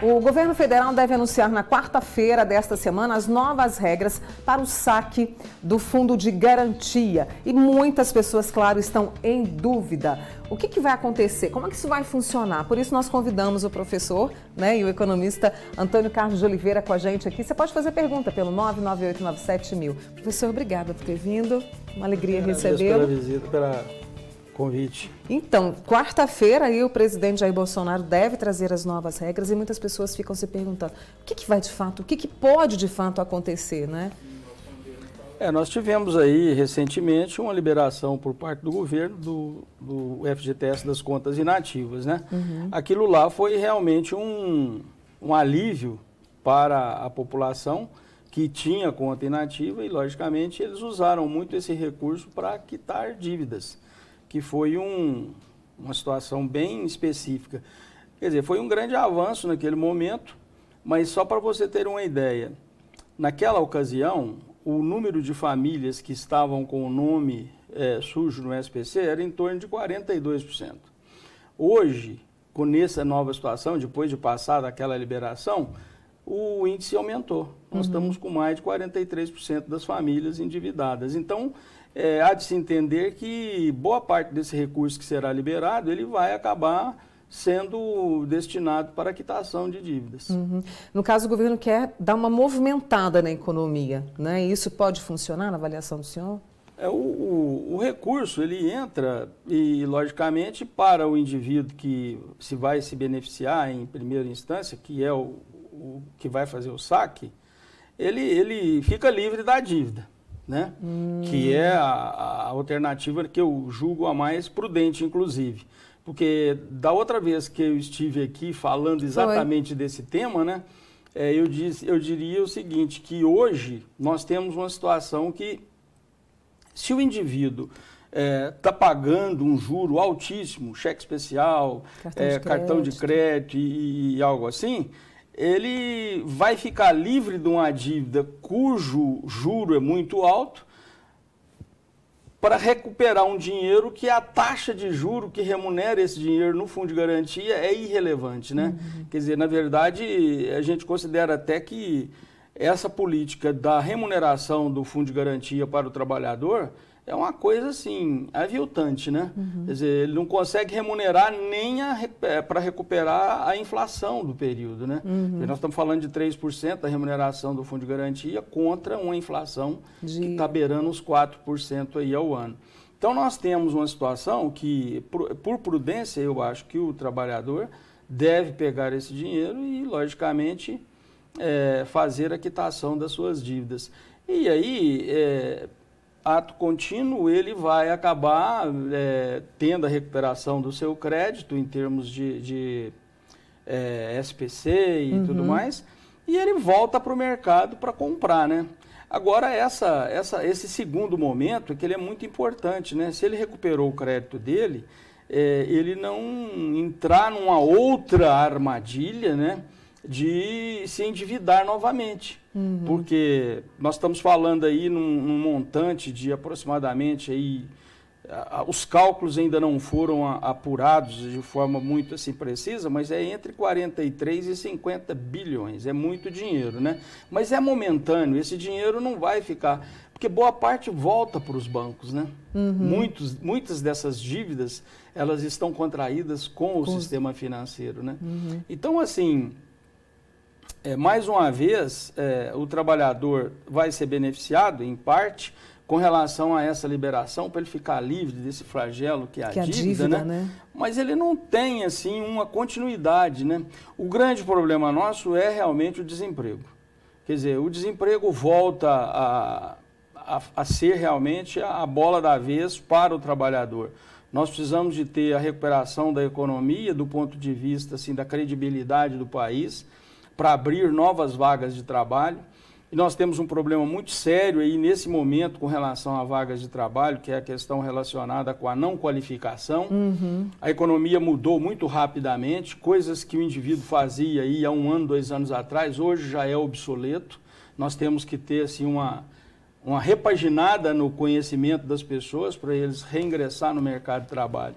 O governo federal deve anunciar na quarta-feira desta semana as novas regras para o saque do fundo de garantia. E muitas pessoas, claro, estão em dúvida. O que vai acontecer? Como é que isso vai funcionar? Por isso nós convidamos o professor, e o economista Antônio Carlos de Oliveira com a gente aqui. Você pode fazer pergunta pelo 99897.000. Professor, obrigada por ter vindo. Uma alegria recebê-lo. Pela visita, pela convite. Então, quarta-feira aí o presidente Jair Bolsonaro deve trazer as novas regras e muitas pessoas ficam se perguntando o que vai de fato, o que pode de fato acontecer, né? Nós tivemos aí recentemente uma liberação por parte do governo do FGTS das contas inativas, né? Aquilo lá foi realmente um alívio para a população que tinha conta inativa e, logicamente, eles usaram muito esse recurso para quitar dívidas, que foi uma situação bem específica. Quer dizer, foi um grande avanço naquele momento, mas só para você ter uma ideia, naquela ocasião, o número de famílias que estavam com o nome sujo no SPC era em torno de 42%. Hoje, com essa nova situação, depois de passar daquela liberação, o índice aumentou. Nós estamos com mais de 43% das famílias endividadas. Então, há de se entender que boa parte desse recurso que será liberado, ele vai acabar sendo destinado para a quitação de dívidas. No caso, o governo quer dar uma movimentada na economia, né? Isso pode funcionar na avaliação do senhor? O recurso, ele entra e, logicamente, para o indivíduo que vai se beneficiar em primeira instância, que é o que vai fazer o saque, ele fica livre da dívida, né? Que é a alternativa que eu julgo a mais prudente, inclusive. Porque da outra vez que eu estive aqui falando exatamente desse tema, né, eu diria o seguinte, que hoje nós temos uma situação que, se o indivíduo está pagando um juro altíssimo, cheque especial, cartão de crédito e algo assim, ele vai ficar livre de uma dívida cujo juro é muito alto, para recuperar um dinheiro que a taxa de juro que remunera esse dinheiro no fundo de garantia é irrelevante, né? Quer dizer, na verdade, a gente considera até que essa política da remuneração do fundo de garantia para o trabalhador é uma coisa, assim, aviltante, né? Quer dizer, ele não consegue remunerar nem para recuperar a inflação do período, né? Porque nós estamos falando de 3% da remuneração do fundo de garantia contra uma inflação que está beirando os 4% aí ao ano. Então, nós temos uma situação que, por prudência, eu acho que o trabalhador deve pegar esse dinheiro e, logicamente, fazer a quitação das suas dívidas. E aí, ato contínuo, ele vai acabar tendo a recuperação do seu crédito em termos de SPC e tudo mais, e ele volta para o mercado para comprar, né? Agora, esse segundo momento é que ele é muito importante, né? Se ele recuperou o crédito dele, ele não entrar numa outra armadilha, né, de se endividar novamente. Porque nós estamos falando aí num montante de aproximadamente, aí, os cálculos ainda não foram apurados de forma muito assim precisa, mas é entre 43 e 50 bilhões, é muito dinheiro, né? Mas é momentâneo, esse dinheiro não vai ficar, porque boa parte volta para os bancos, né? Muitas dessas dívidas, elas estão contraídas com o sistema financeiro, né? Então, assim, mais uma vez, o trabalhador vai ser beneficiado, em parte, com relação a essa liberação, para ele ficar livre desse flagelo que é a dívida, né? Mas ele não tem, assim, uma continuidade, né? O grande problema nosso é realmente o desemprego. Quer dizer, o desemprego volta a ser realmente a bola da vez para o trabalhador. Nós precisamos de ter a recuperação da economia, do ponto de vista, assim, da credibilidade do país, para abrir novas vagas de trabalho. E nós temos um problema muito sério aí nesse momento com relação a vagas de trabalho, que é a questão relacionada com a não qualificação. A economia mudou muito rapidamente, coisas que o indivíduo fazia aí há 1 ano, 2 anos atrás, hoje já é obsoleto. Nós temos que ter assim, uma repaginada no conhecimento das pessoas para eles reingressar no mercado de trabalho.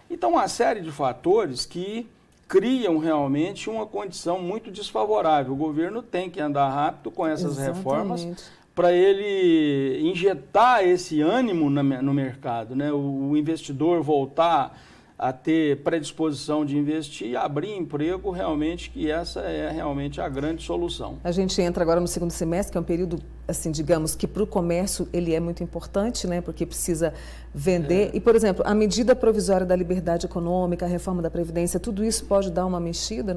Então, uma série de fatores que criam realmente uma condição muito desfavorável. O governo tem que andar rápido com essas reformas para ele injetar esse ânimo no mercado, né? O investidor voltar a ter predisposição de investir, abrir emprego, realmente, que essa é realmente a grande solução. A gente entra agora no segundo semestre, que é um período, assim, digamos, que para o comércio ele é muito importante, né? Porque precisa vender. E, por exemplo, a medida provisória da liberdade econômica, a reforma da Previdência, tudo isso pode dar uma mexida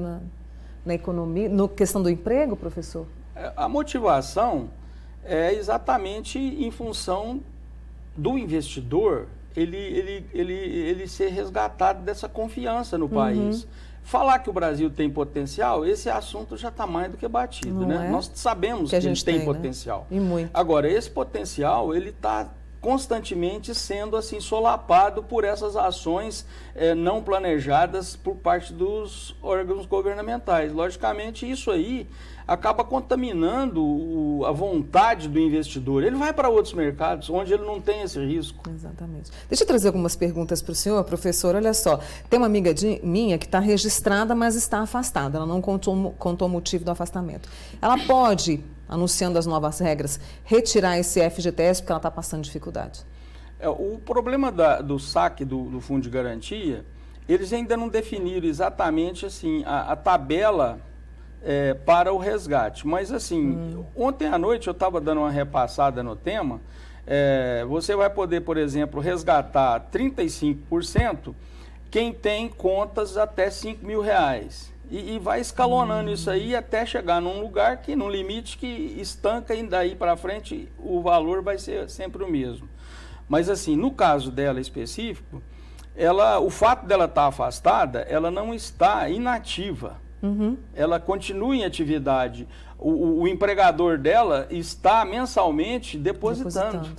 na economia, na questão do emprego, professor? A motivação é exatamente em função do investidor ele ser resgatado dessa confiança no país. Falar que o Brasil tem potencial, esse assunto já está mais do que batido, não né? É? Nós sabemos que a gente tem potencial. Né? E muito. Agora, esse potencial, ele está constantemente sendo assim solapado por essas ações não planejadas por parte dos órgãos governamentais. Logicamente, isso aí acaba contaminando a vontade do investidor. Ele vai para outros mercados onde ele não tem esse risco. Exatamente. Deixa eu trazer algumas perguntas para o senhor, professor. Olha só, tem uma amiga minha que está registrada, mas está afastada. Ela não contou o motivo do afastamento. Ela pode, anunciando as novas regras, retirar esse FGTS porque ela está passando dificuldade? O problema do saque do Fundo de Garantia, eles ainda não definiram exatamente assim, a tabela para o resgate. Mas assim, ontem à noite eu estava dando uma repassada no tema, você vai poder, por exemplo, resgatar 35% quem tem contas até R$5.000. E vai escalonando isso aí até chegar num lugar que, num limite que estanca e daí para frente o valor vai ser sempre o mesmo. Mas assim, no caso dela específico, o fato dela estar afastada, ela não está inativa. Ela continua em atividade. O empregador dela está mensalmente depositando.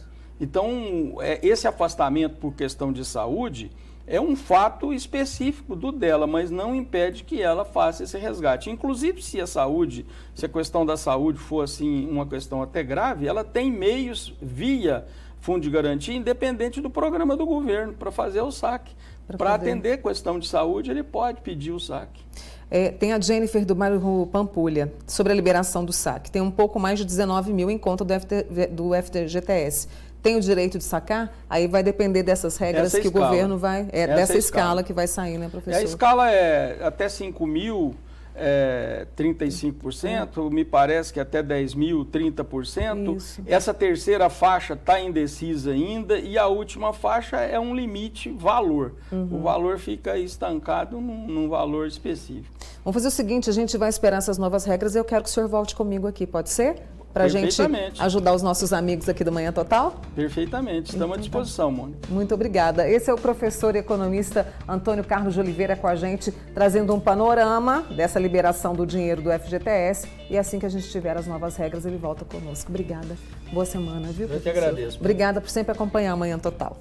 Então, esse afastamento por questão de saúde é um fato específico do dela, mas não impede que ela faça esse resgate. Inclusive, se a questão da saúde for assim, uma questão até grave, ela tem meios via Fundo de Garantia, independente do programa do governo, para fazer o saque. Para atender questão de saúde, ele pode pedir o saque. Tem a Jennifer do bairro Pampulha, sobre a liberação do saque. Tem um pouco mais de 19 mil em conta do FGTS. Tem o direito de sacar? Aí vai depender dessas regras que o governo vai... dessa escala que vai sair, né, professor? A escala é até 5 mil, 35%, me parece que até 10 mil, 30%. Isso. Essa terceira faixa está indecisa ainda e a última faixa é um limite valor. O valor fica estancado num valor específico. Vamos fazer o seguinte, a gente vai esperar essas novas regras e eu quero que o senhor volte comigo aqui, pode ser? Para a gente ajudar os nossos amigos aqui do Manhã Total? Perfeitamente, estamos à disposição, Mônica. Muito obrigada. Esse é o professor e economista Antônio Carlos de Oliveira com a gente, trazendo um panorama dessa liberação do dinheiro do FGTS. E assim que a gente tiver as novas regras, ele volta conosco. Obrigada. Boa semana, viu, professor? Eu que agradeço. Obrigada por sempre acompanhar o Manhã Total.